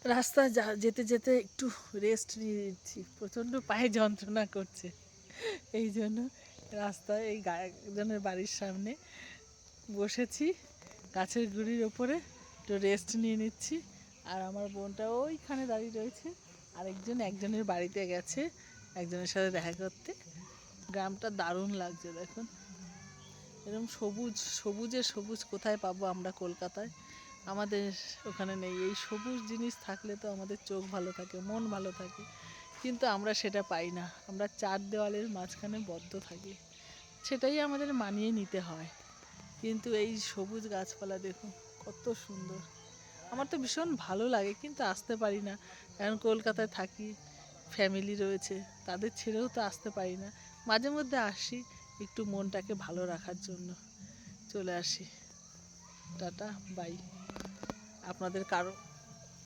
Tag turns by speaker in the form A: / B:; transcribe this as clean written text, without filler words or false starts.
A: রাস্তায় যেতে যেতে একটু রেস্ট নিয়ে নিচ্ছি, প্রচণ্ড পায়ে যন্ত্রণা করছে। এই জন্য রাস্তায় এই একজনের বাড়ির সামনে বসেছি গাছের গুঁড়ির ওপরে, একটু রেস্ট নিয়ে নিচ্ছি। আর আমার বোনটা ওইখানে দাঁড়িয়ে রয়েছে, একজনের বাড়িতে গেছে একজনের সাথে দেখা করতে। গ্রামটা দারুণ লাগছে দেখুন, এরকম সবুজ সবুজে সবুজ কোথায় পাবো আমরা কলকাতায়? আমাদের ওখানে নেই। এই সবুজ জিনিস থাকলে তো আমাদের চোখ ভালো থাকে, মন ভালো থাকে, কিন্তু আমরা সেটা পাই না। আমরা চার দেওয়ালের মাঝখানে বদ্ধ থাকি, সেটাই আমাদের মানিয়ে নিতে হয়। কিন্তু এই সবুজ গাছপালা দেখুন কত সুন্দর। আমার তো ভীষণ ভালো লাগে, কিন্তু আসতে পারি না, কারণ কলকাতায় থাকি, ফ্যামিলি রয়েছে, তাদের ছেড়েও তো আসতে পারি না। মাঝে মধ্যে আসি একটু মনটাকে ভালো রাখার জন্য, চলে আসি। Tata, bye. আপনাদের কারো